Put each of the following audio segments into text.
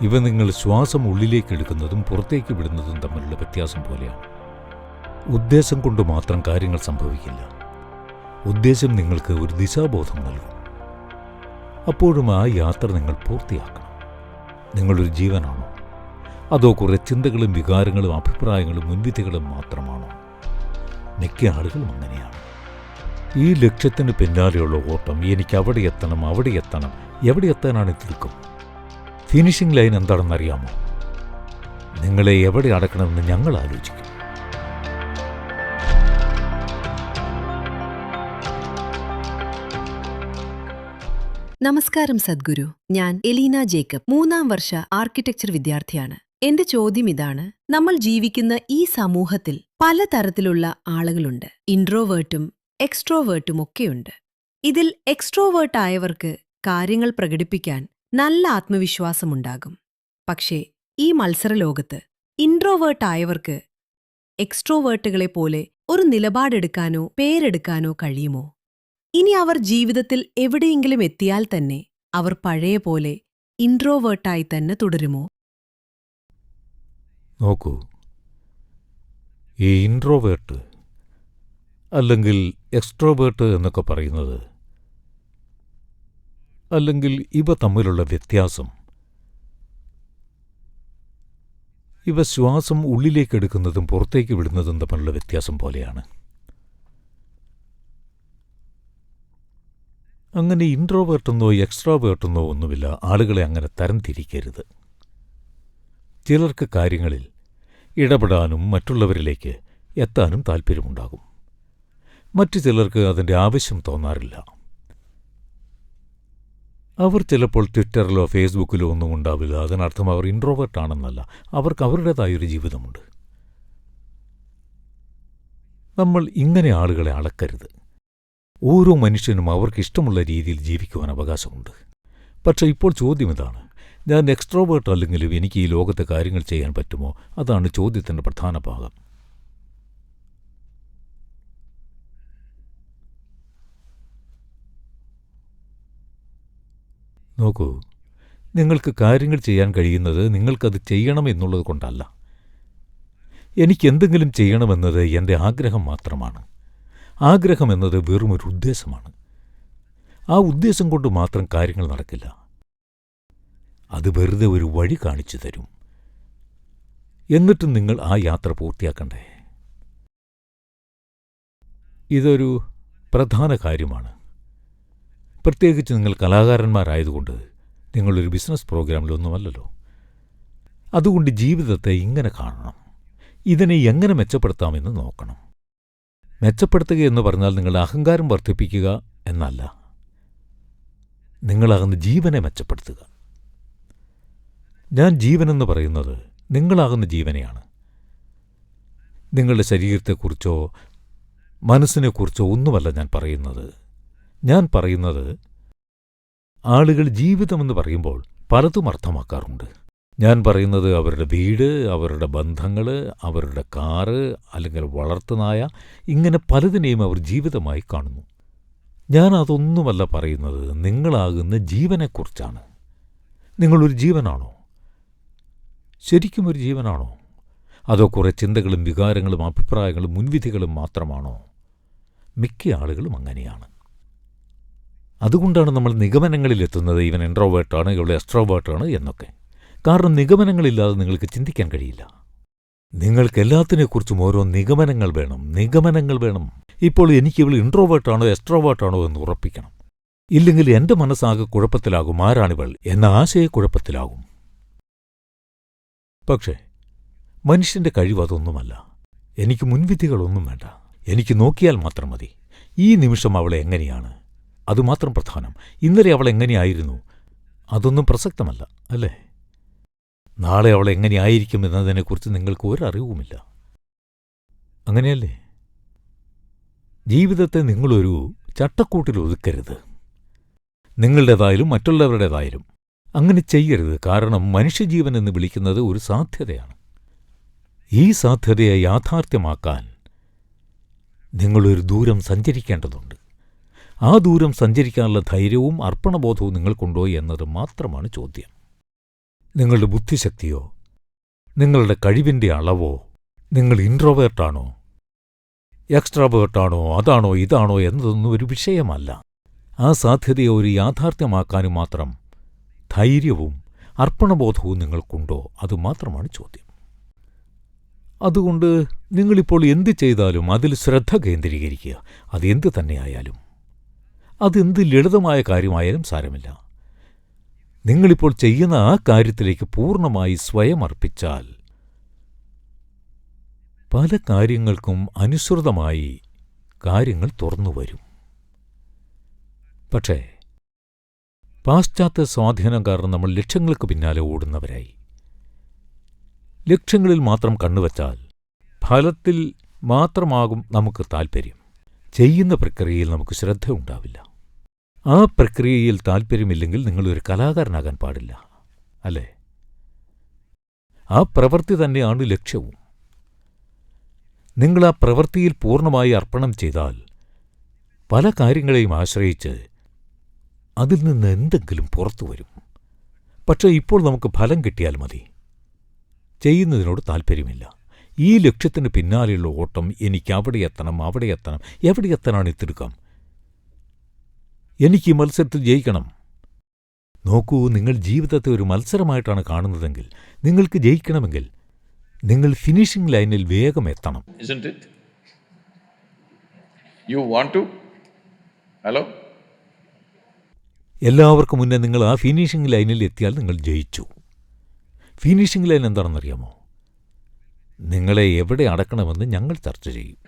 ഇവ നിങ്ങൾ ശ്വാസം ഉള്ളിലേക്കെടുക്കുന്നതും പുറത്തേക്ക് വിടുന്നതും തമ്മിലുള്ള വ്യത്യാസം പോലെയാണ്. ഉദ്ദേശം കൊണ്ട് മാത്രം കാര്യങ്ങൾ സംഭവിക്കില്ല. ഉദ്ദേശം നിങ്ങൾക്ക് ഒരു ദിശാബോധം നൽകും. അപ്പോഴും ആ യാത്ര നിങ്ങൾ പൂർത്തിയാക്കണം. നിങ്ങളൊരു ജീവനാണോ, അതോ കുറേ ചിന്തകളും വികാരങ്ങളും അഭിപ്രായങ്ങളും മുൻവിധികളും മാത്രമാണോ? മിക്ക ആളുകളും അങ്ങനെയാണ്. ഈ ലക്ഷ്യത്തിന് പിന്നാലെയുള്ള ഓട്ടം, എനിക്ക് അവിടെ എത്തണം, അവിടെ എത്തണം, എവിടെ എത്താനാണ് തിടുക്കം? ഫിനിഷിംഗ് ലൈൻ എന്താണെന്നറിയാമോ? നിങ്ങളെ എവിടെ അടക്കണമെന്ന് ഞങ്ങൾ ആലോചിക്കും. നമസ്കാരം സദ്ഗുരു. ഞാൻ എലീന ജേക്കബ്, 3ാം വർഷ ആർക്കിടെക്ചർ വിദ്യാർത്ഥിയാണ്. എന്റെ ചോദ്യം ഇതാണ്: നമ്മൾ ജീവിക്കുന്ന ഈ സമൂഹത്തിൽ പലതരത്തിലുള്ള ആളുകളുണ്ട്. ഇൻട്രോവേർട്ടും എക്സ്ട്രോവേർട്ടും ഒക്കെയുണ്ട്. ഇതിൽ എക്സ്ട്രോവേർട്ട് ആയവർക്ക് കാര്യങ്ങൾ പ്രകടിപ്പിക്കാൻ നല്ല ആത്മവിശ്വാസമുണ്ടാകും. പക്ഷേ ഈ മത്സരലോകത്ത് ഇൻട്രോവേർട്ട് ആയവർക്ക് എക്സ്ട്രോവേർട്ടുകളെ പോലെ ഒരു നിലപാടെടുക്കാനോ പേരെടുക്കാനോ കഴിയുമോ? ഇനി അവർ ജീവിതത്തിൽ എവിടെയെങ്കിലും എത്തിയാൽ തന്നെ അവർ പഴയ പോലെ ഇൻട്രോവേർട്ടായി തന്നെ തുടരുമോ? നോക്കൂ, ഈ ഇൻട്രോവേർട്ട് അല്ലെങ്കിൽ എക്സ്ട്രോവേർട്ട് എന്നൊക്കെ പറയുന്നത്, അല്ലെങ്കിൽ ഇവ തമ്മിലുള്ള വ്യത്യാസം, ഇവ ശ്വാസം ഉള്ളിലേക്കെടുക്കുന്നതും പുറത്തേക്ക് വിടുന്നതും തമ്മിലുള്ള വ്യത്യാസം പോലെയാണ്. അങ്ങനെ ഇൻട്രോവേർട്ടെന്നോ എക്സ്ട്രോവേർട്ടെന്നോ ഒന്നുമില്ല. ആളുകളെ അങ്ങനെ തരംതിരിക്കരുത്. ചിലർക്ക് കാര്യങ്ങളിൽ ഇടപെടാനും മറ്റുള്ളവരിലേക്ക് എത്താനും താൽപ്പര്യമുണ്ടാകും. മറ്റു ചിലർക്ക് അതിൻ്റെ ആവശ്യം തോന്നാറില്ല. അവർ ചിലപ്പോൾ ട്വിറ്ററിലോ ഫേസ്ബുക്കിലോ ഒന്നും ഉണ്ടാവില്ല. അതിനർത്ഥം അവർ ഇൻട്രോവേർട്ടാണെന്നല്ല. അവർക്ക് അവരുടേതായൊരു ജീവിതമുണ്ട്. നമ്മൾ ഇങ്ങനെ ആളുകളെ അളക്കരുത്. ഓരോ മനുഷ്യനും അവർക്കിഷ്ടമുള്ള രീതിയിൽ ജീവിക്കുവാൻ അവകാശമുണ്ട്. പക്ഷേ ഇപ്പോൾ ചോദ്യം ഇതാണ്: ഞാൻ എക്സ്ട്രോവേർട്ട് അല്ലെങ്കിലും എനിക്ക് ഈ ലോകത്തെ കാര്യങ്ങൾ ചെയ്യാൻ പറ്റുമോ? അതാണ് ചോദ്യത്തിൻ്റെ പ്രധാന ഭാഗം. നോക്കൂ, നിങ്ങൾക്ക് കാര്യങ്ങൾ ചെയ്യാൻ കഴിയുന്നത് നിങ്ങൾക്കത് ചെയ്യണം എന്നുള്ളത് കൊണ്ടല്ല. എനിക്കെന്തെങ്കിലും ചെയ്യണമെന്നത് എൻ്റെ ആഗ്രഹം മാത്രമാണ്. ആഗ്രഹം എന്നത് വെറുമൊരു ഉദ്ദേശമാണ്. ആ ഉദ്ദേശം കൊണ്ട് മാത്രം കാര്യങ്ങൾ നടക്കില്ല. അത് വെറുതെ ഒരു വഴി കാണിച്ചു തരും. എന്നിട്ടും നിങ്ങൾ ആ യാത്ര പൂർത്തിയാക്കണ്ടേ? ഇതൊരു പ്രധാന കാര്യമാണ്. പ്രത്യേകിച്ച് നിങ്ങൾ കലാകാരന്മാരായതുകൊണ്ട്. നിങ്ങളൊരു ബിസിനസ് പ്രോഗ്രാമിലൊന്നുമല്ലല്ലോ. അതുകൊണ്ട് ജീവിതത്തെ ഇങ്ങനെ കാണണം. ഇതിനെ എങ്ങനെ മെച്ചപ്പെടുത്താമെന്ന് നോക്കണം. മെച്ചപ്പെടുത്തുക എന്ന് പറഞ്ഞാൽ നിങ്ങളുടെ അഹങ്കാരം വർദ്ധിപ്പിക്കുക എന്നല്ല. നിങ്ങളാകുന്ന ജീവനെ മെച്ചപ്പെടുത്തുക. ഞാൻ ജീവനെന്ന് പറയുന്നത് നിങ്ങളാകുന്ന ജീവനെയാണ്. നിങ്ങളുടെ ശരീരത്തെക്കുറിച്ചോ മനസ്സിനെക്കുറിച്ചോ ഒന്നുമല്ല ഞാൻ പറയുന്നത്. ഞാൻ പറയുന്നത്, ആളുകൾ ജീവിതമെന്ന് പറയുമ്പോൾ പലതും അർത്ഥമാക്കാറുണ്ട്. ഞാൻ പറയുന്നത് അവരുടെ വീട്, അവരുടെ ബന്ധങ്ങൾ, അവരുടെ കാറ്, അല്ലെങ്കിൽ വളർത്തുനായ, ഇങ്ങനെ പലതിനെയും അവർ ജീവിതമായി കാണുന്നു. ഞാൻ അതൊന്നുമല്ല പറയുന്നത്. നിങ്ങളാകുന്ന ജീവനെക്കുറിച്ചാണ്. നിങ്ങളൊരു ജീവനാണോ? ശരിക്കും ഒരു ജീവനാണോ? അതോ കുറേ ചിന്തകളും വികാരങ്ങളും അഭിപ്രായങ്ങളും മുൻവിധികളും മാത്രമാണോ? മിക്ക ആളുകളും അങ്ങനെയാണ്. അതുകൊണ്ടാണ് നമ്മൾ നിഗമനങ്ങളിലെത്തുന്നത്. ഇവൻ ഇൻട്രോവേർട്ടാണ്, ഇവൾ എക്സ്ട്രോവേർട്ടാണ് എന്നൊക്കെ. കാരണം നിഗമനങ്ങളില്ലാതെ നിങ്ങൾക്ക് ചിന്തിക്കാൻ കഴിയില്ല. നിങ്ങൾക്ക് എല്ലാത്തിനെക്കുറിച്ചും ഓരോ നിഗമനങ്ങൾ വേണം. ഇപ്പോൾ എനിക്ക് ഇവൾ ഇൻട്രോവേർട്ടാണോ എക്സ്ട്രോവേർട്ടാണോ എന്ന് ഉറപ്പിക്കണം. ഇല്ലെങ്കിൽ എൻ്റെ മനസ്സാകെ കുഴപ്പത്തിലാകും. ആരാണിവൾ എന്ന ആശയക്കുഴപ്പത്തിലാകും. പക്ഷേ മനുഷ്യൻ്റെ കഴിവ് അതൊന്നുമല്ല. എനിക്ക് മുൻവിധികളൊന്നും വേണ്ട. എനിക്ക് നോക്കിയാൽ മാത്രം മതി. ഈ നിമിഷം അവളെ എങ്ങനെയാണ്, അതുമാത്രം പ്രധാനം. ഇന്നലെ അവൾ എങ്ങനെയായിരുന്നു, അതൊന്നും പ്രസക്തമല്ല, അല്ലേ? നാളെ അവൾ എങ്ങനെയായിരിക്കും എന്നതിനെക്കുറിച്ച് നിങ്ങൾക്ക് ഒരറിവുമില്ല. അങ്ങനെയല്ലേ? ജീവിതത്തെ നിങ്ങളൊരു ചട്ടക്കൂട്ടിൽ ഒതുക്കരുത്. നിങ്ങളുടേതായാലും മറ്റുള്ളവരുടേതായാലും അങ്ങനെ ചെയ്യരുത്. കാരണം മനുഷ്യജീവൻ എന്ന് വിളിക്കുന്നത് ഒരു സാധ്യതയാണ്. ഈ സാധ്യതയെ യാഥാർത്ഥ്യമാക്കാൻ നിങ്ങളൊരു ദൂരം സഞ്ചരിക്കേണ്ടതുണ്ട്. ആ ദൂരം സഞ്ചരിക്കാനുള്ള ധൈര്യവും അർപ്പണബോധവും നിങ്ങൾക്കുണ്ടോ എന്നത് മാത്രമാണ് ചോദ്യം. നിങ്ങളുടെ ബുദ്ധിശക്തിയോ നിങ്ങളുടെ കഴിവിൻ്റെ അളവോ നിങ്ങൾ ഇൻട്രോവേർട്ടാണോ എക്സ്ട്രാവേർട്ടാണോ അതാണോ ഇതാണോ എന്നതൊന്നും ഒരു വിഷയമല്ല. ആ സാധ്യതയെ ഒരു യാഥാർത്ഥ്യമാക്കാനും മാത്രം ധൈര്യവും അർപ്പണബോധവും നിങ്ങൾക്കുണ്ടോ അതുമാത്രമാണ് ചോദ്യം. അതുകൊണ്ട് നിങ്ങളിപ്പോൾ എന്ത് ചെയ്താലും അതിൽ ശ്രദ്ധ കേന്ദ്രീകരിക്കുക. അതെന്ത് തന്നെയായാലും, അതെന്ത് ലളിതമായ കാര്യമായാലും സാരമില്ല. നിങ്ങളിപ്പോൾ ചെയ്യുന്ന ആ കാര്യത്തിലേക്ക് പൂർണ്ണമായി സ്വയം അർപ്പിച്ചാൽ പല കാര്യങ്ങൾക്കും അനുസൃതമായി കാര്യങ്ങൾ തുറന്നുവരും. പക്ഷേ പാശ്ചാത്യ സ്വാധീനം കാരണം നമ്മൾ ലക്ഷ്യങ്ങൾക്ക് പിന്നാലെ ഓടുന്നവരായി. ലക്ഷ്യങ്ങളിൽ മാത്രം കണ്ണുവച്ചാൽ ഫലത്തിൽ മാത്രമാകും നമുക്ക് താൽപ്പര്യം. ചെയ്യുന്ന പ്രക്രിയയിൽ നമുക്ക് ശ്രദ്ധ ഉണ്ടാവില്ല. ആ പ്രക്രിയയിൽ താൽപ്പര്യമില്ലെങ്കിൽ നിങ്ങളൊരു കലാകാരനാകാൻ പാടില്ല, അല്ലേ? ആ പ്രവൃത്തി തന്നെയാണ് ലക്ഷ്യവും. നിങ്ങൾ ആ പ്രവൃത്തിയിൽ പൂർണ്ണമായി അർപ്പണം ചെയ്താൽ പല കാര്യങ്ങളെയും ആശ്രയിച്ച് അതിൽ നിന്ന് എന്തെങ്കിലും പുറത്തുവരും. പക്ഷേ ഇപ്പോൾ നമുക്ക് ഫലം കിട്ടിയാൽ മതി. ചെയ്യുന്നതിനോട് താൽപ്പര്യമില്ല. ഈ ലക്ഷ്യത്തിന് പിന്നാലെയുള്ള ഓട്ടം, എനിക്ക് അവിടെ എത്തണം, അവിടെ എത്തണം, എവിടെ എത്താനാണ് എത്തിയെടുക്കാം, എനിക്ക് ഈ മത്സരത്തിൽ ജയിക്കണം. നോക്കൂ, നിങ്ങൾ ജീവിതത്തെ ഒരു മത്സരമായിട്ടാണ് കാണുന്നതെങ്കിൽ, നിങ്ങൾക്ക് ജയിക്കണമെങ്കിൽ നിങ്ങൾ ഫിനിഷിംഗ് ലൈനിൽ വേഗം എത്തണം. Isn't it? You want to? Hello? എല്ലാവർക്കും മുന്നേ നിങ്ങൾ ആ ഫിനിഷിംഗ് ലൈനിൽ എത്തിയാൽ നിങ്ങൾ ജയിച്ചു. ഫിനിഷിംഗ് ലൈൻ എന്താണെന്നറിയാമോ? നിങ്ങളെ എവിടെ അടക്കണമെന്ന് ഞങ്ങൾ ചർച്ച ചെയ്യും.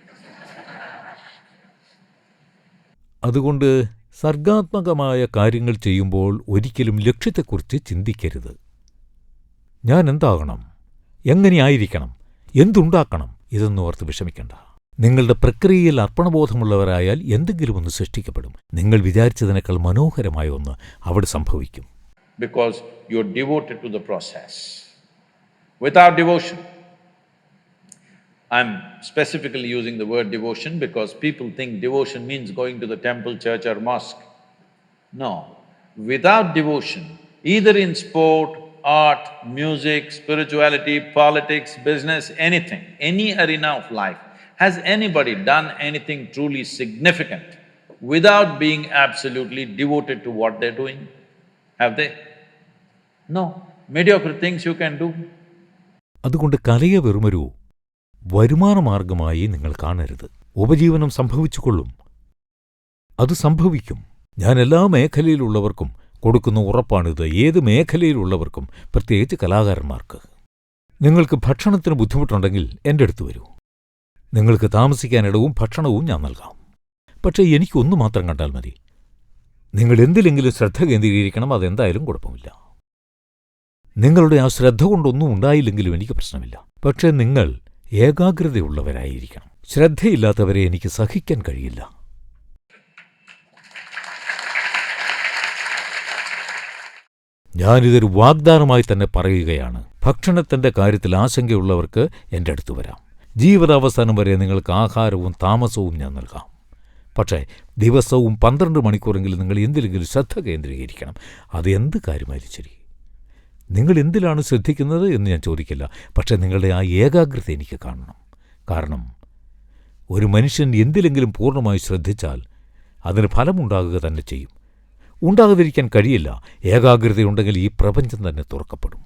അതുകൊണ്ട് സർഗാത്മകമായ കാര്യങ്ങൾ ചെയ്യുമ്പോൾ ഒരിക്കലും ലക്ഷ്യത്തെക്കുറിച്ച് ചിന്തിക്കരുത്. ഞാൻ എന്താകണം, എങ്ങനെയായിരിക്കണം, എന്തുണ്ടാക്കണം, ഇതൊന്നും ഓർത്ത് വിഷമിക്കണ്ട. നിങ്ങളുടെ പ്രക്രിയയിൽ അർപ്പണബോധമുള്ളവരായാൽ എന്തെങ്കിലും ഒന്ന് സൃഷ്ടിക്കപ്പെടും. നിങ്ങൾ വിചാരിച്ചതിനേക്കാൾ മനോഹരമായ ഒന്ന് അവിടെ സംഭവിക്കും. Because you're devoted to the process. Without devotion, I'm specifically using the word devotion because people think devotion means going to the temple, church or mosque. No. Without devotion, either in sport, art, music, spirituality, politics, business, anything, any arena of life, has anybody done anything truly significant without being absolutely devoted to what they're doing? Have they? No. Mediocre things you can do. അതുകൊണ്ട് കലയെ വെറുമൊരു വരുമാനമാർഗമായി നിങ്ങൾ കാണരുത്. ഉപജീവനം സംഭവിച്ചുകൊള്ളും. അത് സംഭവിക്കും. ഞാൻ എല്ലാ മേഖലയിലുള്ളവർക്കും കൊടുക്കുന്ന ഉറപ്പാണിത്. ഏത് മേഖലയിലുള്ളവർക്കും, പ്രത്യേകിച്ച് കലാകാരന്മാർക്ക്. നിങ്ങൾക്ക് ഭക്ഷണത്തിന് ബുദ്ധിമുട്ടുണ്ടെങ്കിൽ എൻ്റെ അടുത്ത് വരൂ. നിങ്ങൾക്ക് താമസിക്കാനിടവും ഭക്ഷണവും ഞാൻ നൽകാം. പക്ഷേ എനിക്കൊന്നു മാത്രം കണ്ടാൽ മതി. നിങ്ങൾ എന്തിലെങ്കിലും ശ്രദ്ധ കേന്ദ്രീകരിക്കണം, അതെന്തായാലും കുഴപ്പമില്ല. നിങ്ങളുടെ ആ ശ്രദ്ധ കൊണ്ടൊന്നും ഉണ്ടായില്ലെങ്കിലും എനിക്ക് പ്രശ്നമില്ല. പക്ഷേ നിങ്ങൾ ഏകാഗ്രതയുള്ളവരായിരിക്കണം. ശ്രദ്ധയില്ലാത്തവരെ എനിക്ക് സഹിക്കാൻ കഴിയില്ല. ഞാനിതൊരു വാഗ്ദാനമായി തന്നെ പറയുകയാണ്. ഭക്ഷണത്തിന്റെ കാര്യത്തിൽ ആശങ്കയുള്ളവർക്ക് എൻ്റെ അടുത്ത് വരാം. ജീവിതാവസാനം വരെ നിങ്ങൾക്ക് ആഹാരവും താമസവും ഞാൻ നൽകാം. പക്ഷേ ദിവസവും 12 മണിക്കൂറെങ്കിലും നിങ്ങൾ എന്തിലെങ്കിലും ശ്രദ്ധ കേന്ദ്രീകരിക്കണം. അത് എന്ത് കാര്യമായാലും ശരി. നിങ്ങൾ എന്തിലാണ് ശ്രദ്ധിക്കുന്നത് എന്ന് ഞാൻ ചോദിക്കില്ല. പക്ഷേ നിങ്ങളുടെ ആ ഏകാഗ്രത എനിക്ക് കാണണം. കാരണം ഒരു മനുഷ്യൻ എന്തിലെങ്കിലും പൂർണ്ണമായി ശ്രദ്ധിച്ചാൽ അതിന് ഫലമുണ്ടാകുക തന്നെ ചെയ്യും. ഉണ്ടാകാതിരിക്കാൻ കഴിയില്ല. ഏകാഗ്രതയുണ്ടെങ്കിൽ ഈ പ്രപഞ്ചം തന്നെ തുറക്കപ്പെടും.